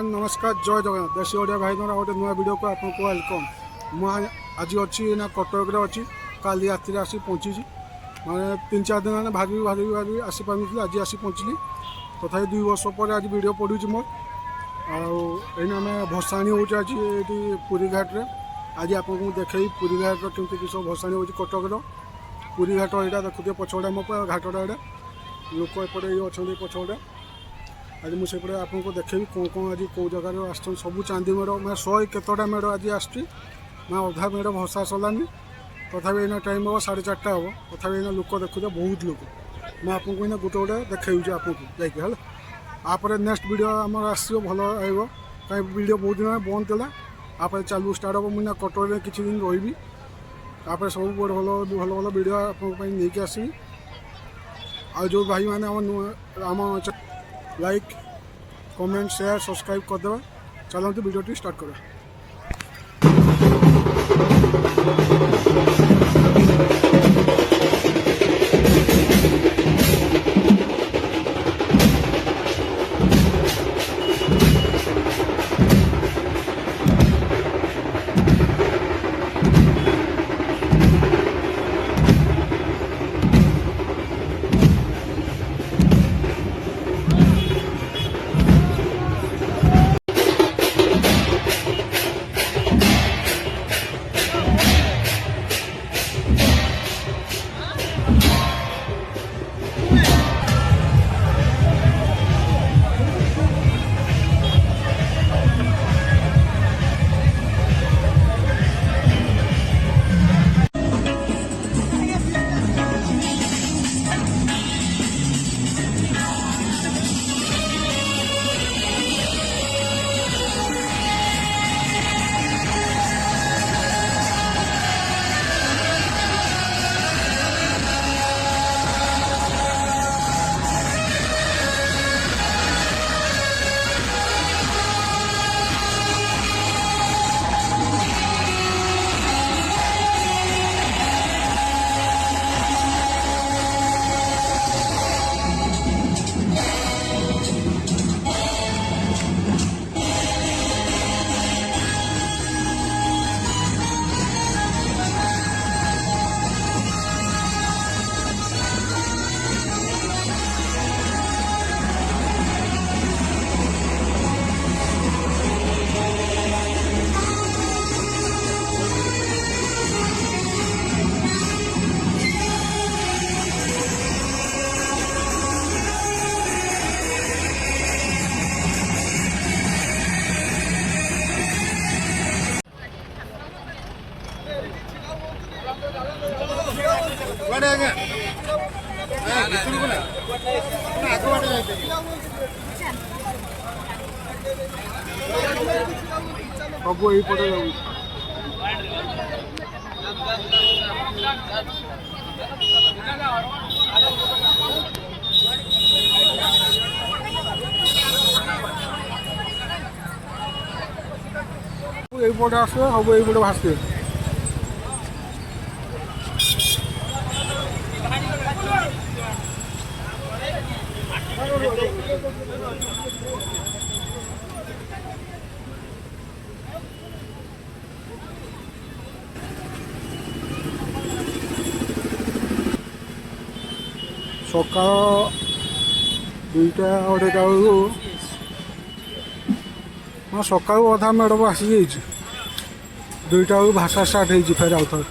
Friend नमस्कार जय जगन्नाथ देशी ओडिया भाई गोटे नुआ वीडियो को आपको वेलकम। मुझे आज अच्छी ना कटक अच्छी काली राति आसी पहुँची मैंने 3-4 दिन भागी भागी भागी आसी पार आज आसी पहुँचली तथा 2 वर्ष पर आज वीडियो पड़ू मोर आईना आम भसाणी हो पुरी घाट रे आज आपको देखे पुरी घाट केमती किस भसाणी हो कटक पुरी घाट यहाँ देखुए पछड़ा मो घाटटा एडा लोक एपटे ये अच्छा पछड़ा आज मुझे आपको देखेबी कौन कौन आज कौ जगार आस सब चांदी मेढ़ मैं 100 केतटा मेढ़ आज आसुच्ची मैं अधा मेढ़ भसा सरलानी तथापि एना टाइम हम 4:30 हम तथापि एना लोक देखुचे बहुत लोक मैं आपको गोटे गोटे देखेबी आपको जाकि है आप नेक्स्ट वीडियो आम आस भल आइब कहीं वीडियो बहुत दिन बंद था आप चालू स्टार्ट हम मुझे कटक किसी दिन रही आप सब भल भल भल वीडियो आपको आसबी आ जो भाई मैंने आम लाइक कमेंट शेयर सब्सक्राइब करदे चलते वीडियो स्टार्ट करें। सब यही पड़े पटे आस सब यही पटे भाषे सका 2टा 2:30 हाँ सका अधा मेढ़ आसी जाइए 2टा भाषा स्टार्ट हो फेर आउ थे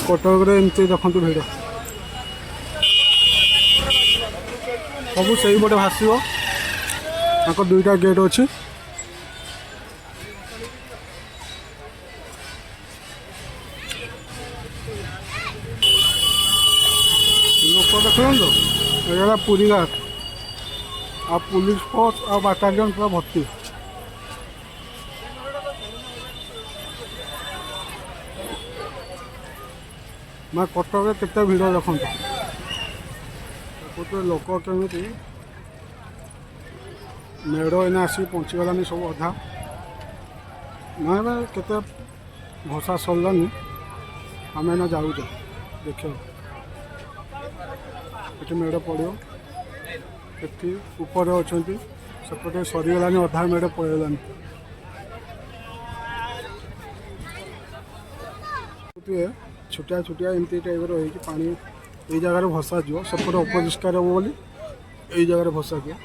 कटक एमती देखते भिड़ सब से पटे भाषो 2टा गेट अच्छी लोक देखते ये पुरी घाट आ पुलिस फोर्स आ बाटालियन पूरा भर्ती मैं कटक केते भिड़ देखते लोक केमी मेढ़ एना आसी पहुँचीगलानी सब अधा मैं केते भसा सरलानी आम एना जाऊे देख ये मेढ़ पड़ो ये ऊपर अच्छा सेपटे सरीगलानी अधा मेढ़ पड़ेगानी छुटिया छुटिया एमती टाइप रही पानी ये जगार भसा जो सेपटे अपरिष्कार हम बोली यही जगार भसा दिए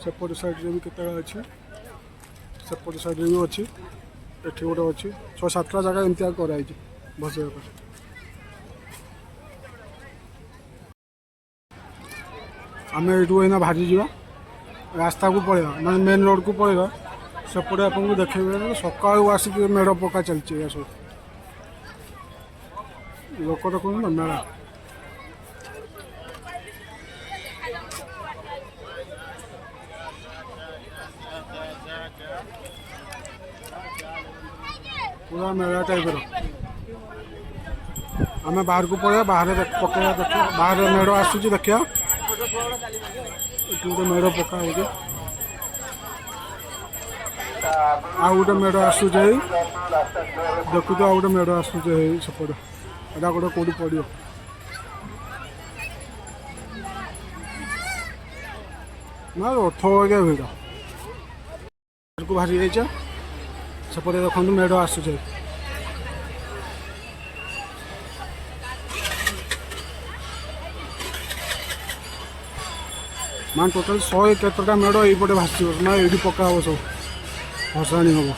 सेपट साइड भी केत अच्छे सेपट साइड भी अच्छी एठी गोटे अच्छी 6-7टा जगह एमती कराई भसा आम यू भाजी जा रास्ता को पड़ेगा मैं मेन रोड को पड़ेगा सेपटे आपको देखे सका आसिक मेढ़ पका चलती सब लोक देखो ना मेला पूरा मेला टाइप आम बाहर को पड़े बाहर पकड़ा देख बाहर मेढ़ आसूँ देखा गोटे मेढ़ पका हो गोटे मेढ़ आसूँ देखु तो गोटे मेढ़ आसूँ सेपटे एटा गोटे कौटी पड़ो ना रथ आगे भिड़ को बाहरी जाइए सेपटे देखो मेढ़ आसूँ मान टोटाल 100 केतटा मेढ़ यपटे भासी ना ये पका हम सब भसाणी हम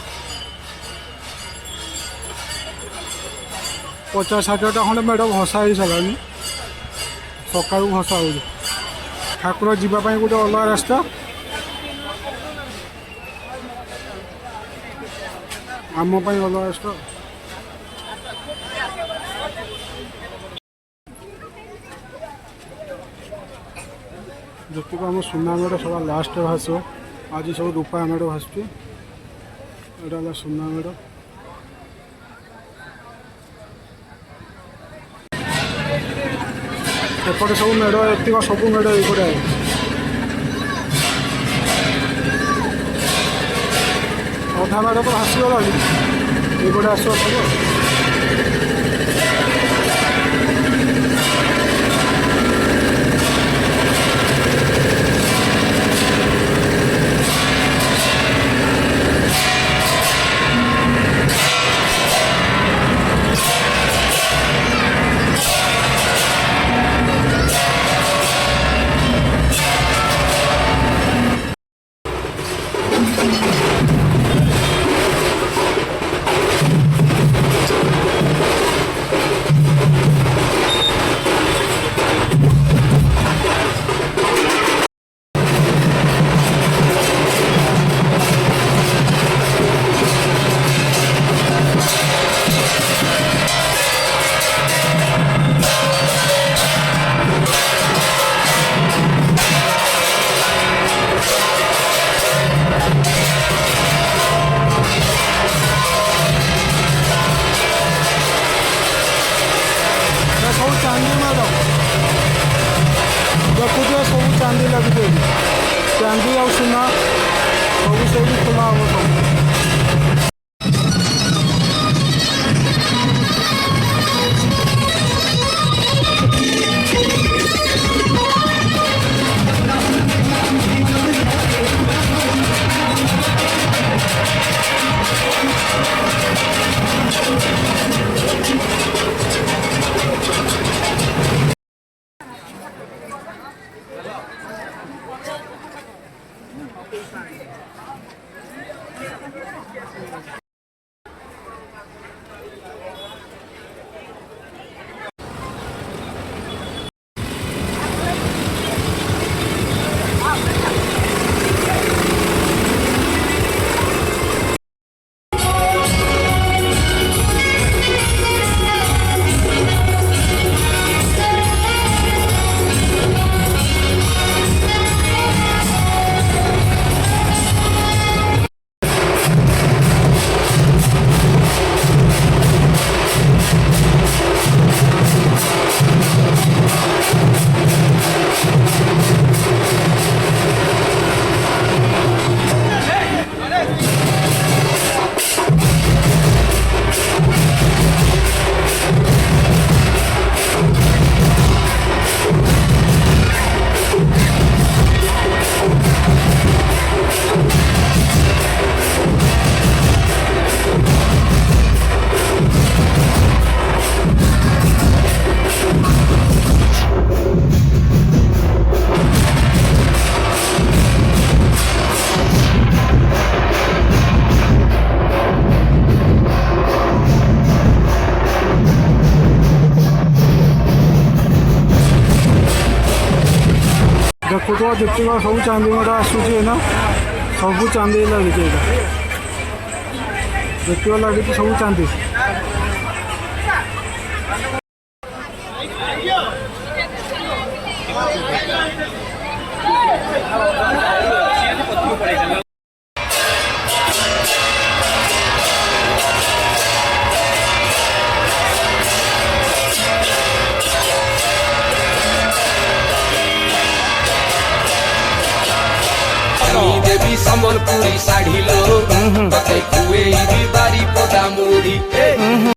50-60टा खंडे मेढ़ भसा ही सारा सका भसा हो ठाकुर जावाई गोटे अलग रास्ता आम अलग रास्ता जो आम सुना मेढ़ सब लास्ट भास आज सब रूपा मेढ़ भासुचे यहाँ सुना मेढ़ एपटे सब मेढ़ एतिक सब मेढ़ ये अधा मेढ़ तो भासीगला ये आस सब देखुए सब चांदी लगे चांदी और सुना सब से खुला हम सब देखुव जितक सब चांदी गुड़ा आसूसी ना सब चांदी लगी जितक लगी सब चांदी। देवी संबलपुरी साड़ी लो तते कुए बारी पोदा